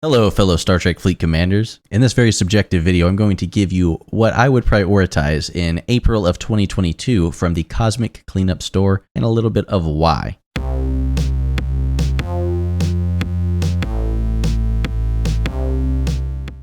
Hello fellow Star Trek Fleet Commanders. In this very subjective video, I'm going to give you what I would prioritize in April of 2022 from the Cosmic Cleanup Store and a little bit of why.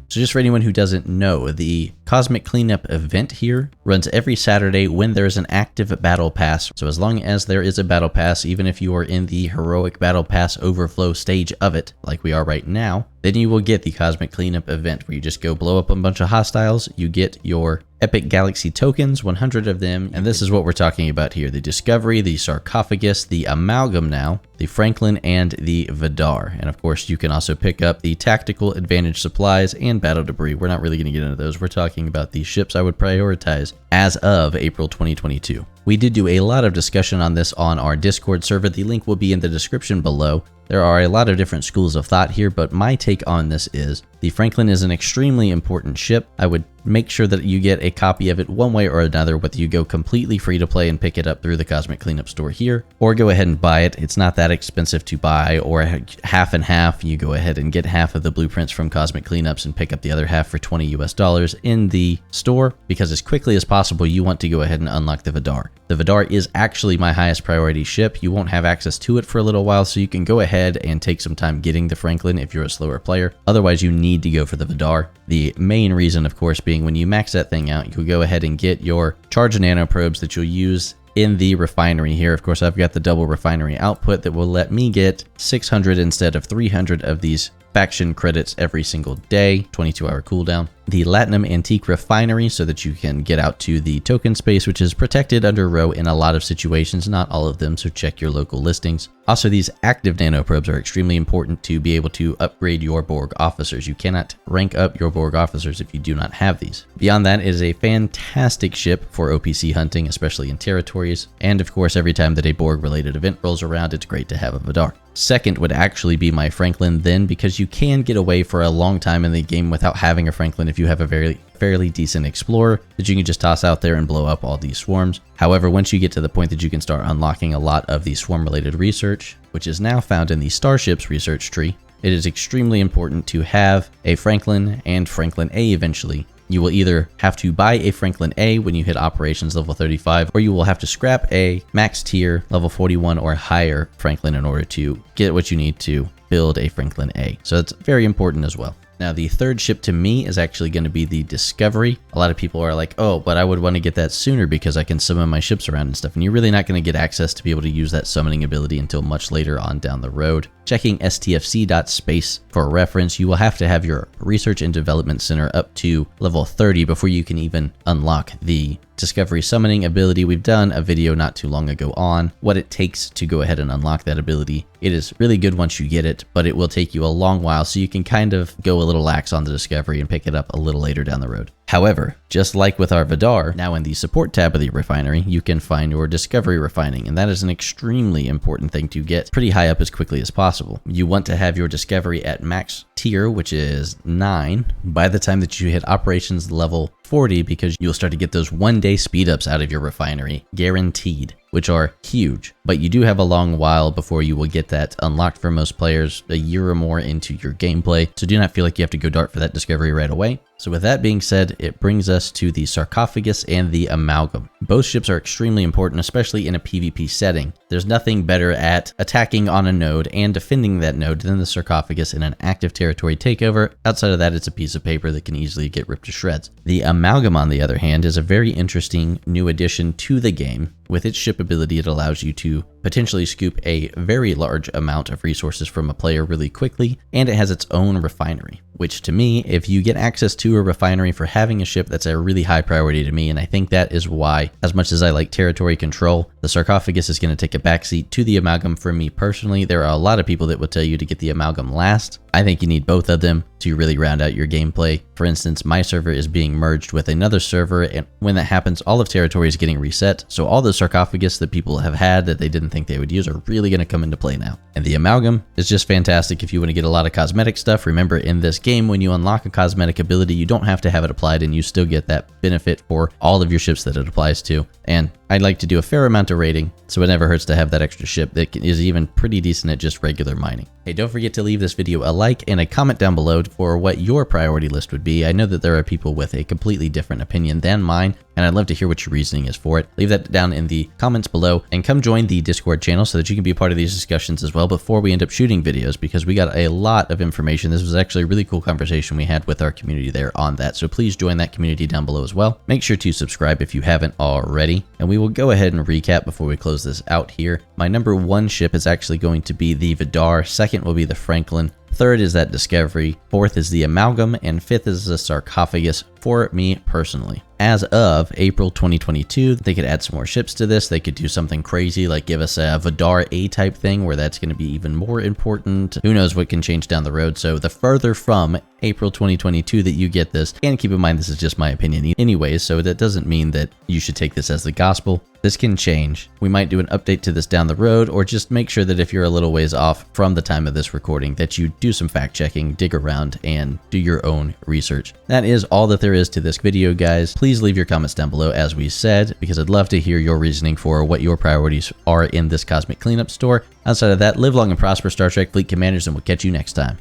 So just for anyone who doesn't know, the Cosmic Cleanup event here runs every Saturday when there is an active Battle Pass. So as long as there is a Battle Pass, even if you are in the Heroic Battle Pass overflow stage of it, like we are right now, then you will get the Cosmic Cleanup event where you just go blow up a bunch of hostiles, you get your Epic Galaxy tokens, 100 of them, and this is what we're talking about here. The Discovery, the Sarcophagus, the Amalgam now, the Franklin, and the Vidar. And of course, you can also pick up the Tactical Advantage Supplies and Battle Debris. We're not really going to get into those. We're talking about the ships I would prioritize as of April 2022. We did do a lot of discussion on this on our Discord server. The link will be in the description below. There are a lot of different schools of thought here, but my take on this is the Franklin is an extremely important ship. I would make sure that you get a copy of it one way or another, whether you go completely free to play and pick it up through the Cosmic Cleanup Store here, or go ahead and buy it. It's not that expensive to buy, or half and half. You go ahead and get half of the blueprints from Cosmic Cleanups and pick up the other half for $20 US in the store, because as quickly as possible, you want to go ahead and unlock the Vidar. The Vidar is actually my highest priority ship. You won't have access to it for a little while, so you can go ahead and take some time getting the Franklin if you're a slower player. Otherwise, you need to go for the Vidar. The main reason, of course, being when you max that thing out, you can go ahead and get your charge nanoprobes that you'll use in the refinery here. Of course, I've got the double refinery output that will let me get 600 instead of 300 of these faction credits every single day, 22-hour cooldown. The Latinum Antique Refinery so that you can get out to the token space, which is protected under row in a lot of situations, not all of them, so check your local listings. Also, these active nanoprobes are extremely important to be able to upgrade your Borg officers. You cannot rank up your Borg officers if you do not have these. Beyond that, it is a fantastic ship for OPC hunting, especially in territories, and of course, every time that a Borg-related event rolls around, it's great to have a Vidar. Second would actually be my Franklin then, because you can get away for a long time in the game without having a Franklin if you have a fairly decent explorer that you can just toss out there and blow up all these swarms. However, once you get to the point that you can start unlocking a lot of the swarm-related research, which is now found in the Starships research tree, it is extremely important to have a Franklin and Franklin A eventually. You will either have to buy a Franklin A when you hit operations level 35, or you will have to scrap a max tier level 41 or higher Franklin in order to get what you need to build a Franklin A. So it's very important as well. Now, the third ship to me is actually going to be the Discovery. A lot of people are like, oh, but I would want to get that sooner because I can summon my ships around and stuff. And you're really not going to get access to be able to use that summoning ability until much later on down the road. Checking stfc.space for reference, you will have to have your Research and Development Center up to level 30 before you can even unlock the Discovery summoning ability. We've done a video not too long ago on what it takes to go ahead and unlock that ability. It is really good once you get it, but it will take you a long while, so you can kind of go a little lax on the Discovery and pick it up a little later down the road. However, just like with our Vidar, now in the support tab of the refinery, you can find your Discovery refining, and that is an extremely important thing to get pretty high up as quickly as possible. You want to have your Discovery at max tier, which is 9, by the time that you hit operations level 40, because you'll start to get those one-day speed-ups out of your refinery, guaranteed, which are huge. But you do have a long while before you will get that unlocked for most players, a year or more into your gameplay, so do not feel like you have to go dart for that Discovery right away. So with that being said, it brings us to the Sarcophagus and the Amalgam. Both ships are extremely important, especially in a PvP setting. There's nothing better at attacking on a node and defending that node than the Sarcophagus in an active territory takeover. Outside of that, it's a piece of paper that can easily get ripped to shreds. The Amalgam, on the other hand, is a very interesting new addition to the game. With its ship ability, it allows you to potentially scoop a very large amount of resources from a player really quickly, and it has its own refinery, which to me, if you get access to a refinery for having a ship, that's a really high priority to me, and I think that is why, as much as I like territory control, the Sarcophagus is going to take a backseat to the Amalgam for me personally. There are a lot of people that would tell you to get the Amalgam last. I think you need both of them to really round out your gameplay. For instance, my server is being merged with another server, and when that happens, all of territory is getting reset, so all the Sarcophagus that people have had that they didn't think they would use are really going to come into play now. And the Amalgam is just fantastic if you want to get a lot of cosmetic stuff. Remember, in this game, when you unlock a cosmetic ability, you don't have to have it applied, and you still get that benefit for all of your ships that it applies to. And I'd like to do a fair amount of raiding, so it never hurts to have that extra ship that is even pretty decent at just regular mining. Hey, don't forget to leave this video a like and a comment down below for what your priority list would be. I know that there are people with a completely different opinion than mine, and I'd love to hear what your reasoning is for it. Leave that down in the comments below, and come join the Discord channel so that you can be a part of these discussions as well before we end up shooting videos, because we got a lot of information. This was actually a really cool conversation we had with our community there on that, so please join that community down below as well. Make sure to subscribe if you haven't already, and we will go ahead and recap before we close this out here. My number 1 ship is actually going to be the Vidar, second will be the Franklin, third is that Discovery, fourth is the Amalgam, and fifth is the Sarcophagus for me personally. As of April 2022, they could add some more ships to this. They could do something crazy like give us a Vidar A type thing where that's going to be even more important. Who knows what can change down the road. So the further from April 2022 that you get this, and keep in mind this is just my opinion anyways, so that doesn't mean that you should take this as the gospel. This can change. We might do an update to this down the road, or just make sure that if you're a little ways off from the time of this recording that you do some fact checking, dig around, and do your own research. That is all that there is to this video, guys. Please leave your comments down below as we said, because I'd love to hear your reasoning for what your priorities are in this cosmic cleanup store. Outside of that, live long and prosper, Star Trek Fleet Commanders, and we'll catch you next time.